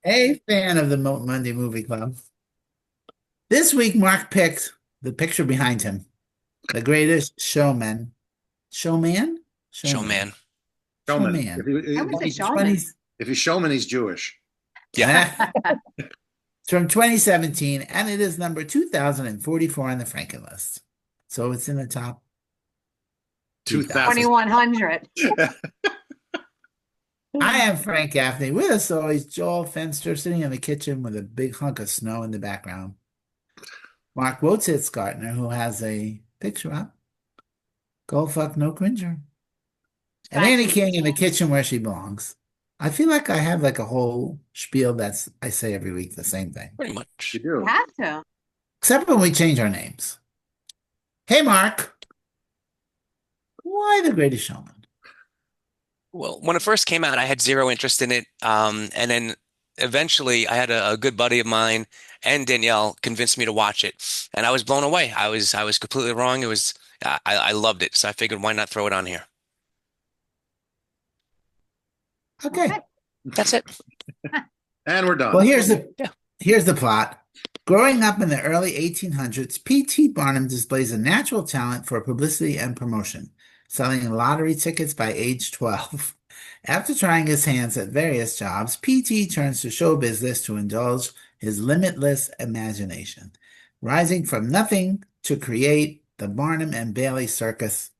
A fan of the Monday Movie Club. This week, Mark picked the picture behind him, the greatest showman. Showman? Showman. Showman. Showman. Showman. I If would say From Showman. 20, he's showman, he's Jewish. Yeah. it's from 2017, and it is number 2044 on the Franken list. So it's in the top 2000. 3,000. 2100. I am Frank Gaffney. With us always, Joel Fenster sitting in the kitchen with a big hunk of snow in the background. Mark Wotzitz-Gartner, who has a picture up. Go fuck no cringer. And Annie Gotcha. King in the kitchen where she belongs. I feel like I have like a whole spiel that's I say every week the same thing. Pretty You much. You do. have to. Except when we change our names. Hey Mark, why the greatest showman? Well, when it first came out, I had zero interest in it. And then eventually I had a good buddy of mine and Danielle convinced me to watch it. And I was blown away. I was completely wrong. I loved it. So I figured why not throw it on here? Okay. Okay. That's it. And we're Well, done. Yeah. here's the plot. Growing up in the early 1800s, P.T. Barnum displays a natural talent for publicity and promotion, selling lottery tickets by age 12. After trying his hands at various jobs, P.T. turns to show business to indulge his limitless imagination, rising from nothing to create the Barnum and Bailey Circus.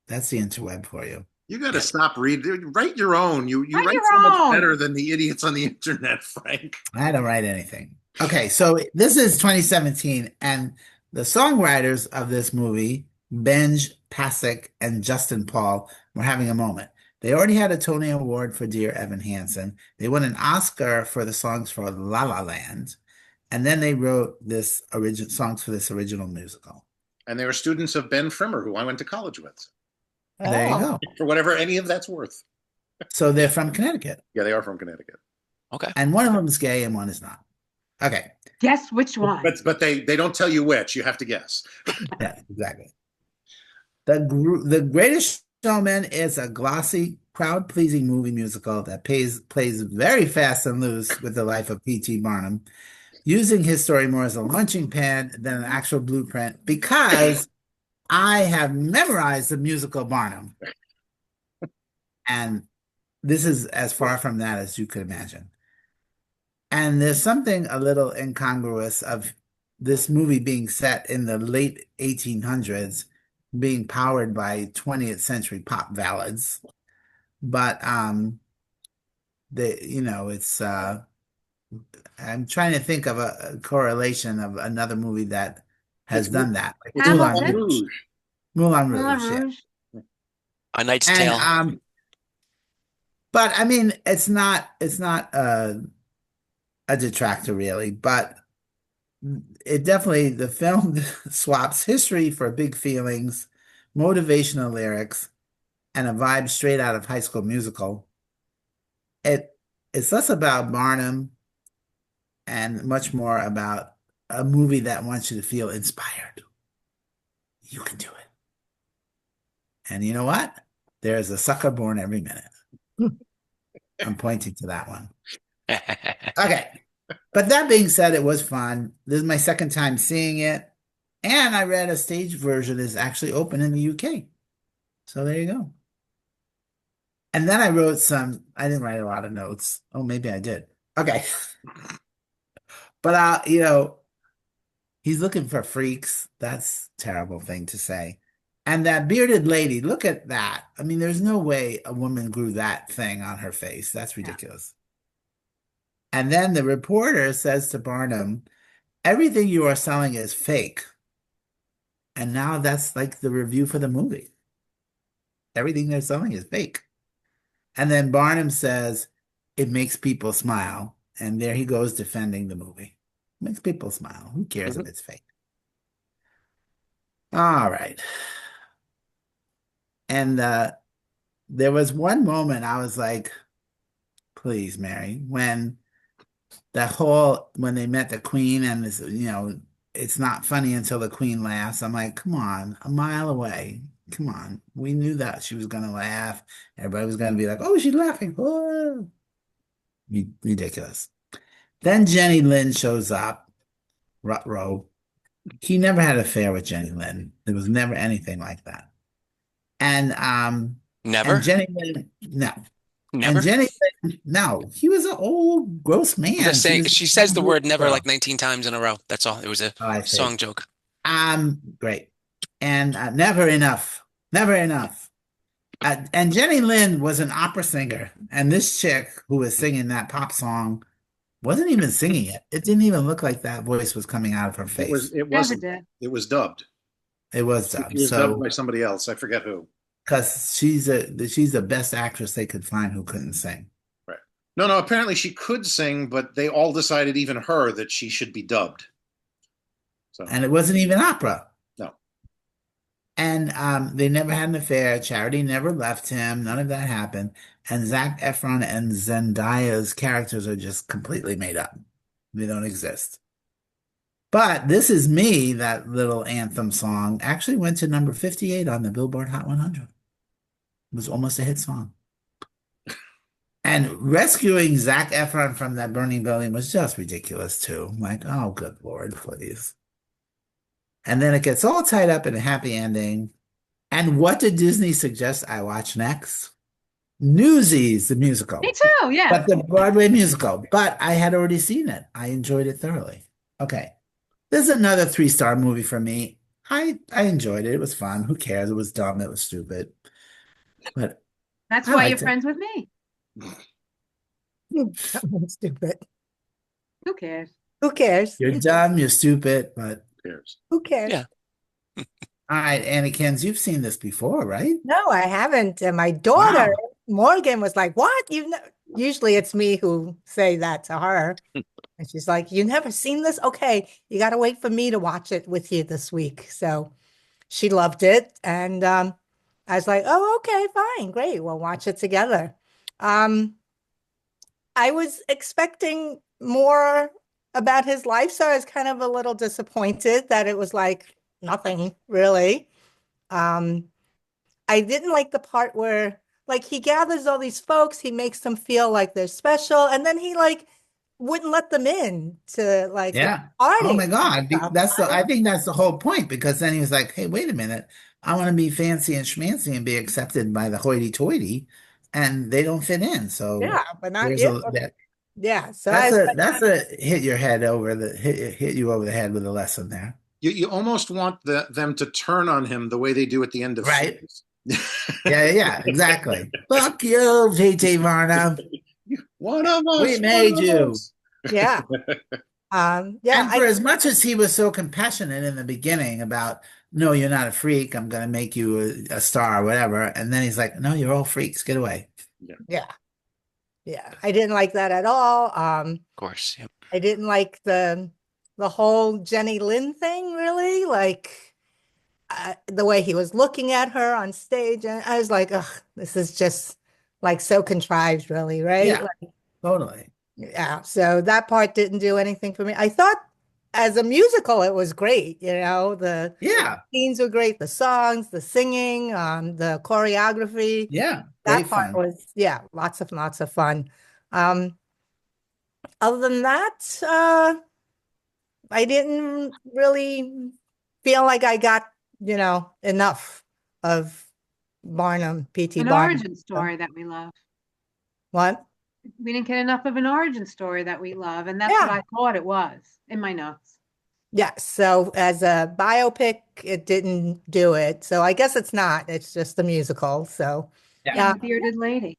That's the interweb for you. You got to Yeah. stop reading. Write your own. You On write your so much own. better than the idiots on the internet, Frank. I don't write anything. Okay, so this is 2017, and the songwriters of this movie, Benj Pasek and Justin Paul, were having a moment. They already had a Tony Award for Dear Evan Hansen. They won an Oscar for the songs for La La Land, and then they wrote this original songs for this original musical. And they were students of Ben Frimmer, who I went to college with, There you Oh, go. for whatever any of that's worth. So they're from Connecticut, Yeah, they are from Connecticut. Okay. and one of them is gay and one is not. Okay, guess which one? But they don't tell you which. You have to guess. yeah, exactly. The Greatest Showman is a glossy, crowd-pleasing movie musical that plays very fast and loose with the life of P.T. Barnum, using his story more as a launching pad than an actual blueprint because I have memorized the musical Barnum, and this is as far from that as you could imagine. And there's something a little incongruous of this movie being set in the late 1800s, being powered by 20th century pop ballads. But it's I'm trying to think of a correlation of another movie that has It's done that, like it's Moulin Moulin Hamilton? Rouge. Rouge. Moulin Moulin Rouge, yeah. Rouge? A Knight's And Tale. but I mean it's not a detractor really, but it definitely the film swaps history for big feelings, motivational lyrics, and a vibe straight out of High School Musical. It it's less about Barnum and much more about a movie that wants you to feel inspired. You can do it. And you know what? There's a sucker born every minute. I'm pointing to that one. Okay. But that being said, it was fun. This is my second time seeing it. And I read a stage version is actually open in the UK. So there you go. And then I didn't write a lot of notes. Oh, maybe I did. Okay. But he's looking for freaks. That's a terrible thing to say. And that bearded lady, look at that. I mean, there's no way a woman grew that thing on her face. That's Yeah. ridiculous. And then the reporter says to Barnum, everything you are selling is fake. And now that's like the review for the movie. Everything they're selling is fake. And then Barnum says, it makes people smile. And there he goes defending the movie. Makes people smile. Who cares if Mhm. it's fake? All right. And there was one moment I was like, please, Mary, when they met the Queen and this, it's not funny until the Queen laughs. I'm like, come on, a mile away. Come on. We knew that she was gonna laugh. Everybody was gonna be like, oh, she's laughing. Oh. Ridiculous. Then Jenny Lynn shows up, Rutro. He never had an affair with Jenny Lynn. There was never anything like that. And and Never? Jenny Lynn, no. And Never? Jenny Lynn, no. He was an old gross I'm just man. She saying, was she says the a word never like girl. 19 times in a row. That's all. It was a Oh, I see. song joke. Great. And never enough. Never enough. And Jenny Lynn was an opera singer, and this chick who was singing that pop song wasn't even singing it. It didn't even look like that voice was coming out of her It was. face. It Never wasn't. did. It was dubbed. It was It dumb. was dubbed So, by somebody else. I forget who. because she's the best actress they could find who couldn't sing. Right. No, no. Apparently she could sing, but they all decided, even her, that she should be dubbed. So And it wasn't even opera. no. And they never had an affair. Charity never left him. None of that happened. And Zac Efron and Zendaya's characters are just completely made up. They don't exist. But This Is Me, that little anthem song, actually went to number 58 on the Billboard Hot 100. It was almost a hit song. And rescuing Zac Efron from that burning building was just ridiculous, too. Like, oh, good Lord, please. And then it gets all tied up in a happy ending. And what did Disney suggest I watch next? Newsies, the musical, Me too, yeah. but the Broadway musical. But I had already seen it. I enjoyed it thoroughly. Okay. This is another 3-star movie for me. I enjoyed it. It was fun. Who cares? It was dumb. It was stupid. But That's I why you're liked it. friends with me. Stupid. Who cares? Who cares? You're dumb, you're stupid, but Who cares? Who cares? Yeah. all right, Annykins, you've seen this before, right? No, I haven't. And my daughter, Wow. Morgan, was like, "What? You know?" Usually it's me who say that to her. And she's like, "You never seen this? Okay, you got to wait for me to watch it with you this week." So she loved it. And I was like, "Oh, okay, fine, great. We'll watch it together." Um, I was expecting more about his life, so I was kind of a little disappointed that it was like nothing really. Um, I didn't like the part where like he gathers all these folks, he makes them feel like they're special, and then he like wouldn't let them in to like the Yeah. Oh party my God. and stuff. I think that's the whole point, because then he was like, hey, wait a minute. I want to be fancy and schmancy and be accepted by the hoity-toity, and they don't fit in. So Yeah, but not there's yeah, yeah. So I was like, that's a hit your head over the hit you over the head with a lesson there. You almost want them to turn on him the way they do at the end of Right. films. Yeah, exactly. Fuck you, T.T. Varno. One of us. We made one of you. us. yeah. Yeah, And for as much as he was so compassionate in the beginning about, no, you're not a freak, I'm going to make you a star or whatever. And then he's like, no, you're all freaks. Get away. yeah. I didn't like that at all. Of course. Yep. I didn't like the whole Jenny Lynn thing, really. Like the way he was looking at her on stage, and I was like, "Ugh, this is just like so contrived, really, right?" Yeah. Like, Totally. yeah. So that part didn't do anything for me. I thought as a musical, it was great. The Yeah. scenes were great, the songs, the singing, the choreography. Yeah. That Great part fun. was, yeah, lots of fun. Other than that, I didn't really feel like I got, enough of Barnum, P.T. An Barnum. origin story that we love. What? We didn't get enough of an origin story that we love, and that's Yeah. what I thought it was in my notes. Yes. So as a biopic, it didn't do it. So I guess it's not. It's just a musical. So Yeah. I'm a bearded lady.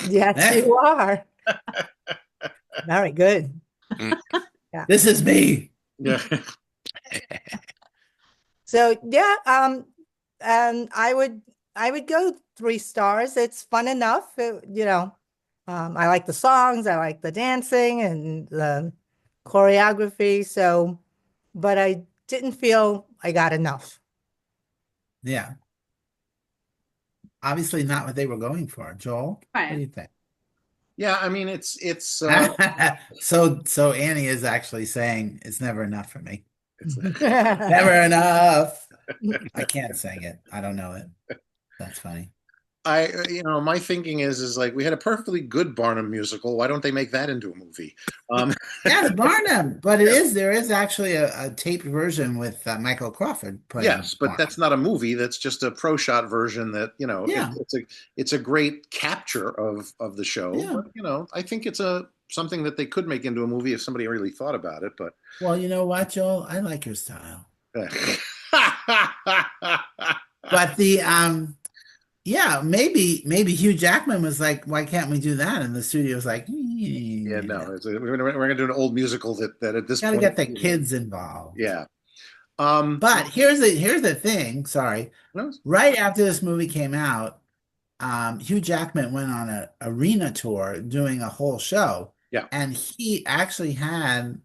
yes, you are. Very good. This is me. Yeah. So yeah, and I would go 3 stars. It's fun enough. I like the songs, I like the dancing and the choreography. So, but I didn't feel I got enough. Yeah. Obviously not what they were going for. Joel, what do you think? Yeah, I mean it's So Annie is actually saying it's never enough for me. Yeah. Never enough. I can't sing it. I don't know it. That's funny. my thinking is like we had a perfectly good Barnum musical. Why don't they make that into a movie? Um, Yes, Barnum, but there is actually a taped version with Michael Crawford playing yes, but Barnum. that's not a movie. That's just a pro shot version. That Yeah, it's a great capture of the show. yeah. But I think it's a something that they could make into a movie if somebody really thought about it. But Well, you know what, Joel? I like your style. yeah, But yeah, maybe Hugh Jackman was like, why can't we do that? And the studio was like, no, we're gonna do an old musical that at this gotta point, get the kids involved. yeah. But here's the thing, sorry. No, Right after this movie came out, Hugh Jackman went on a arena tour doing a whole show, yeah, and he actually had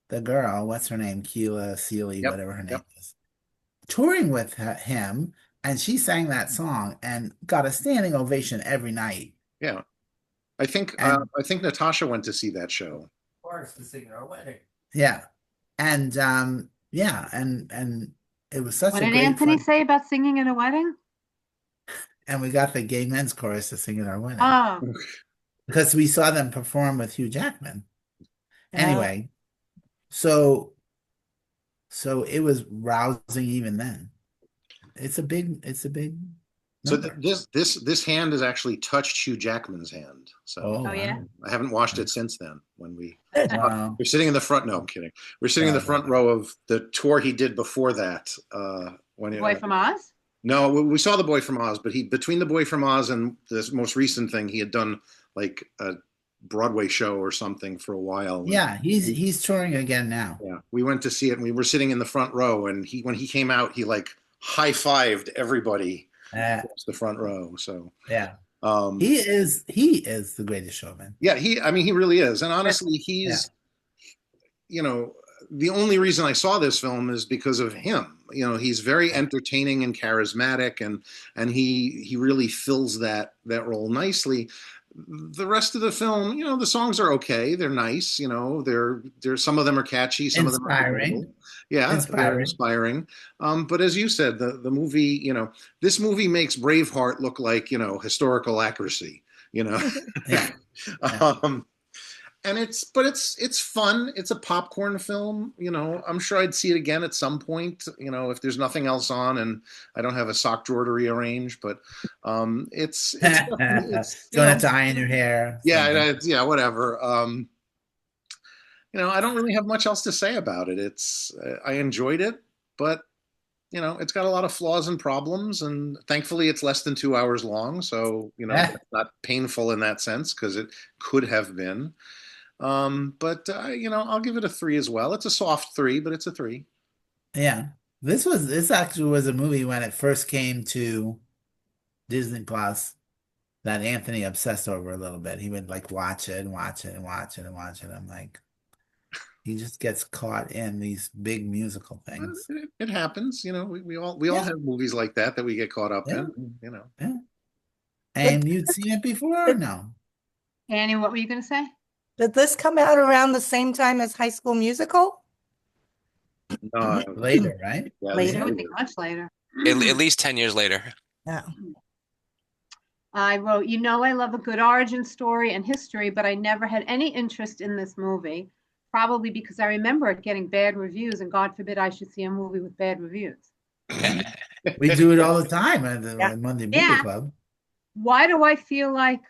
the girl, what's her name, Keela Seeley, yep, whatever her name yep, is, touring with him, and she sang that song and got a standing ovation every night. yeah. And I think Natasha went to see that show. course, to sing at our wedding. Yeah, and yeah, and it was such What a did great Anthony fun, say about singing at a wedding? and we got the gay men's chorus to sing at our wedding Oh, because we saw them perform with Hugh Jackman. Yeah. Anyway, so it was rousing even then. It's a big So number. this hand has actually touched Hugh Jackman's hand. So Oh oh yeah. wow. I haven't watched it since then. When Wow. we're sitting in the front. No, I'm kidding. We're sitting in the No, no, front no. row of the tour he did before that. Boy from Oz? No, we saw the Boy from Oz, but he between the Boy from Oz and this most recent thing, he had done like a Broadway show or something for a while. Yeah, he's touring again now. Yeah, we went to see it, and we were sitting in the front row. And when he came out, he like high fived everybody Uh, across the front row. So yeah. um, He is the greatest showman. yeah, I mean, he really is. And honestly, Yeah. you know, the only reason I saw this film is because of him. He's very Yeah. entertaining and charismatic, and he really fills that role nicely. The rest of the film, the songs are okay. They're nice. They're some of them are catchy, some of them are Inspiring. forgettable. Yeah, they're Inspiring. inspiring. But as you said, the movie, this movie makes Braveheart look like historical accuracy. You know, Yeah. Yeah. um, and it's fun. It's a popcorn film. I'm sure I'd see it again at some point. If there's nothing else on and I don't have a sock drawer to rearrange. But it's definitely it's Don't have to iron your hair. yeah, Something. yeah, whatever. I don't really have much else to say about it. I enjoyed it, but it's got a lot of flaws and problems, and thankfully it's less than 2 hours long, so Yeah. it's not painful in that sense because it could have been. But I'll give it a 3 as well. It's a soft 3, but it's a 3. Yeah. This actually was a movie when it first came to Disney Plus that Anthony obsessed over a little bit. He would like watch it and watch it and watch it and watch it. I'm like, he just gets caught in these big musical things. It happens. We all Yeah. have movies like that we get caught up Yeah. in. Yeah. Did, And you'd seen it before? did, No. Annie, what were you going to say? did this come out around the same time as High School Musical? No, Later, right? yeah, Later. I would think much later. At least 10 years later. No. I wrote, I love a good origin story and history, but I never had any interest in this movie, probably because I remember it getting bad reviews, and God forbid I should see a movie with bad reviews. We do it all the time at the Yeah. Monday Movie Yeah. Club. Why do I feel like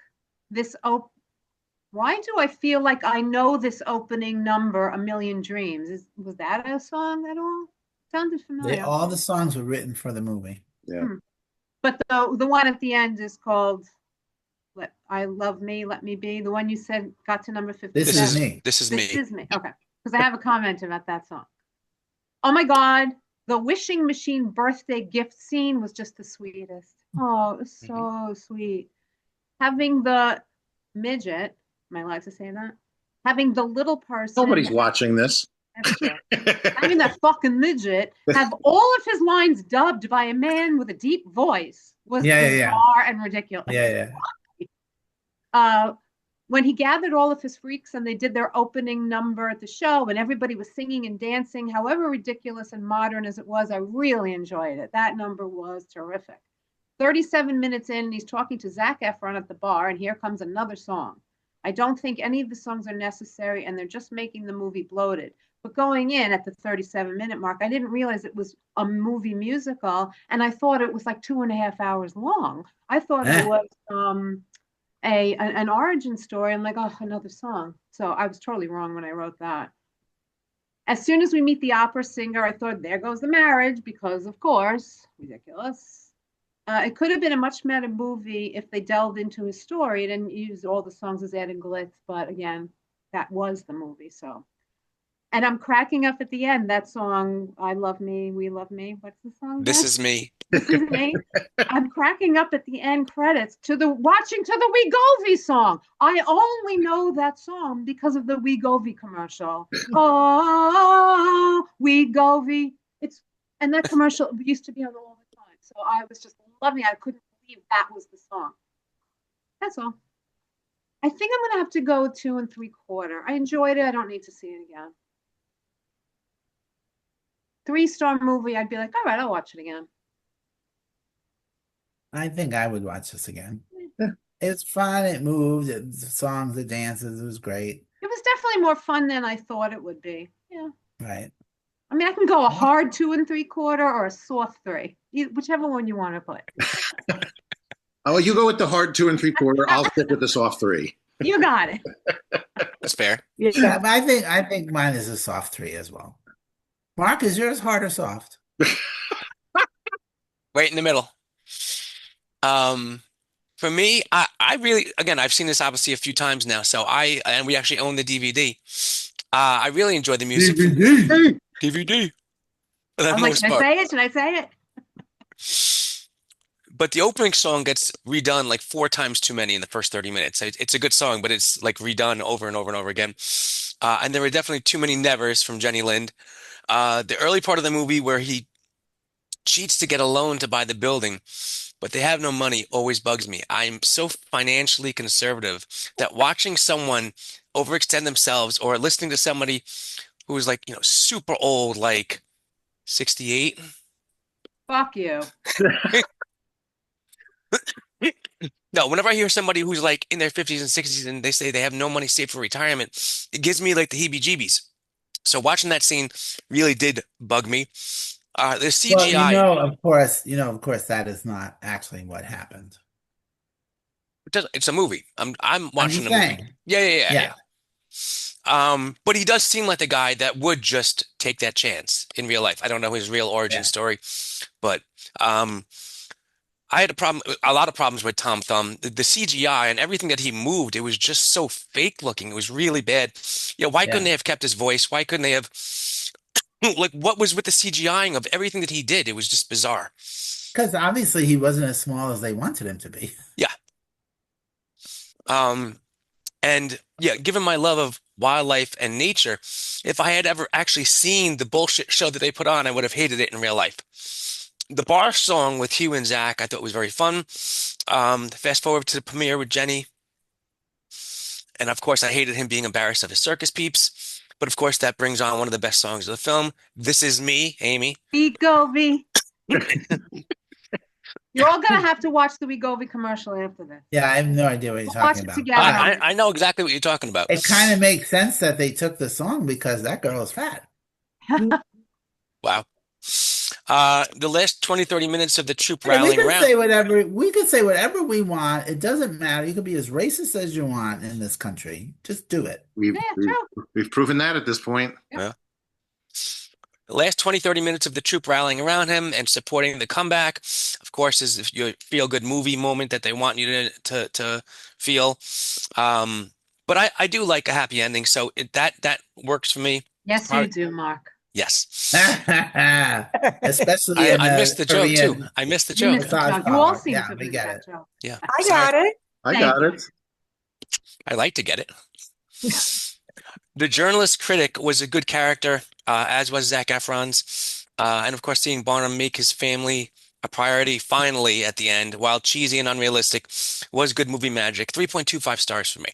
why do I feel like I know this opening number, A Million Dreams? Was that a song at all? Sounded familiar. All the songs were written for the movie. yeah. But the one at the end is called I Love Me, Let Me Be. The one you said got to number 57. This is me. This is This me. is me. Okay. Because I have a comment about that song. Oh my God. The wishing machine birthday gift scene was just the sweetest. Oh, it was so sweet. Having the midget, am I allowed to say that? Having the little person. Nobody's watching this. That's true. Having that fucking midget have all of his lines dubbed by a man with a deep voice was bizarre and ridiculous. Yeah, When he gathered all of his freaks and they did their opening number at the show and everybody was singing and dancing, however ridiculous and modern as it was, I really enjoyed it. That number was terrific. 37 minutes in, and he's talking to Zac Efron at the bar, and here comes another song. I don't think any of the songs are necessary, and they're just making the movie bloated. But going in at the 37-minute mark, I didn't realize it was a movie musical, and I thought it was like 2.5 hours long. I thought it Eh. was an origin story. I'm like, oh, another song. So I was totally wrong when I wrote that. As soon as we meet the opera singer, I thought, there goes the marriage, because of course, ridiculous. It could have been a much better movie if they delved into his story and used all the songs as added glitz. But again, that was the movie. So, and I'm cracking up at the end. That song, I Love Me, We Love Me. What's the song This again? is me. This is me. I'm cracking up at the end credits to the Wegovy song. I only know that song because of the Wegovy commercial. Oh, Wegovy. And that commercial used to be on all the time. So I was just loving it. I couldn't believe that was the song. That's all. I think I'm gonna have to go 2 3/4. I enjoyed it. I don't need to see it again. 3-star movie, I'd be like, all right, I'll watch it again. I think I would watch this again. It's fun. It moved. The songs, the dances. It was great. It was definitely more fun than I thought it would be. Yeah. Right. I mean, I can go a hard 2 3/4 or a soft 3, whichever one you want to put. Oh, you go with the hard 2 3/4. I'll stick with the soft 3. You got it. That's fair. Yeah, but I think mine is a soft 3 as well. Mark, is yours hard or soft? Right in the middle. For me, I really, again, I've seen this obviously a few times now, and we actually own the DVD. I really enjoy the music. DVD. DVD. For the I'm like, most should I part. say it? Should I say it? But the opening song gets redone like 4 times too many in the first 30 minutes. It's a good song, but it's like redone over and over and over again. And there were definitely too many nevers from Jenny Lind. The early part of the movie where he cheats to get a loan to buy the building, but they have no money always bugs me. I'm so financially conservative that watching someone overextend themselves or listening to somebody who is like, super old, like 68. Fuck you. No, whenever I hear somebody who's like in their 50s and 60s and they say they have no money saved for retirement, it gives me like the heebie-jeebies. So watching that scene really did bug me. The Well, CGI, of course, that is not actually what happened. it's a movie. I'm I'm watching just a movie. saying. Yeah. Yeah. But he does seem like the guy that would just take that chance in real life. I don't know his real origin Yeah. story, but I had a lot of problems with Tom Thumb. The CGI and everything that he moved, it was just so fake looking. It was really bad. Why couldn't Yeah. they have kept his voice? Why couldn't they have, like, what was with the CGIing of everything that he did? It was just bizarre. Because obviously he wasn't as small as they wanted him to be. Yeah. And yeah, given my love of wildlife and nature, if I had ever actually seen the bullshit show that they put on, I would have hated it in real life. The bar song with Hugh and Zach, I thought was very fun. Fast forward to the premiere with Jenny. And of course, I hated him being embarrassed of his circus peeps. But of course, that brings on one of the best songs of the film. This is me, Amy. Wegovy. You're all gonna have to watch the Wegovy commercial after this. Yeah, I have no idea what you're We'll watch talking it about. together. But I know exactly what you're talking about. it kind of makes sense that they took the song because that girl is fat. Wow. The last 20, 30 minutes of the troop Hey, rallying around. we can say whatever we want. It doesn't matter. You can be as racist as you want in this country. Just do it. We've, Yeah, we've true. we've proven that at this point. Yeah. The last 20, 30 minutes of the troop rallying around him and supporting the comeback, of course, is your feel-good movie moment that they want you to feel. But I do like a happy ending, so that works for me. Yes, you do, Mark. Yes. Especially in I a missed the joke too. Korean I missed the You joke. missed the massage joke. You all parlor. seem Yeah, to have we missed get that it. joke. Yeah. I Sorry. got it. I Thank got you. it. I like to get it. The journalist critic was a good character, as was Zac Efron's. And of course, seeing Barnum make his family a priority finally at the end, while cheesy and unrealistic, was good movie magic. 3.25 stars for me.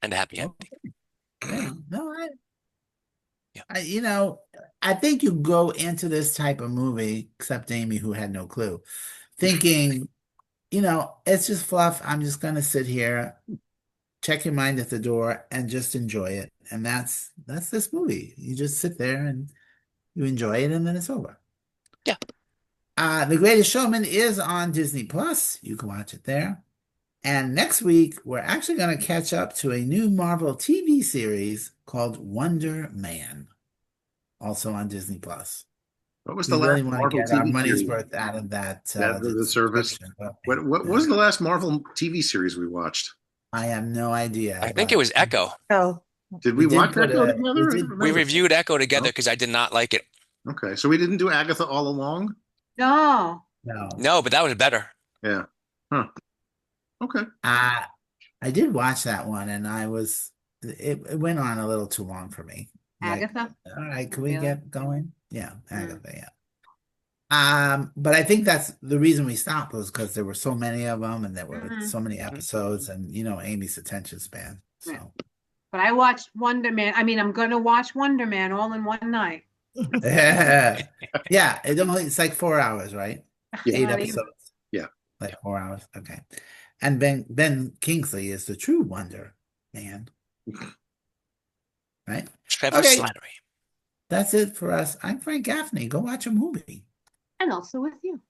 And a happy ending. Yeah, no, Yeah. You know, I think you go into this type of movie, except Amy, who had no clue, thinking, it's just fluff. I'm just gonna sit here, check your mind at the door, and just enjoy it. And that's this movie. You just sit there and you enjoy it, and then it's over. Yeah. The Greatest Showman is on Disney Plus. You can watch it there. And next week, we're actually going to catch up to a new Marvel TV series called Wonder Man, also on Disney Plus. What was We the last really want to Marvel get our TV money's series? worth out of that The service. subscription. don't we? What Yeah. was the last Marvel TV series we watched? I have no idea, I think it but was Echo. Oh, Did we we did watch put Echo a we together? I don't did We remember. reviewed Echo together No? because I did not like it. Okay, so we didn't do Agatha all along? No. no. No, but that was better. Yeah. Huh. Okay. I I did watch that one, and it went on a little too long for me. Like, Agatha? all right, can we Really? get going? Yeah, Mm. Agatha, yeah. But I think that's the reason we stopped was because there were so many of them and there were Mhm. so many episodes and Amy's attention span. Yeah. So But I watched Wonder Man. I mean, I'm gonna watch Wonder Man all in one night. yeah, it's like 4 hours, right? Yeah. 8 Not even. episodes, Yeah. like 4 hours. Okay. And Ben Kingsley is the true Wonder Man, right? Trevor Okay, Slattery. that's it for us. I'm Frank Gaffney. Go watch a movie. And also with you.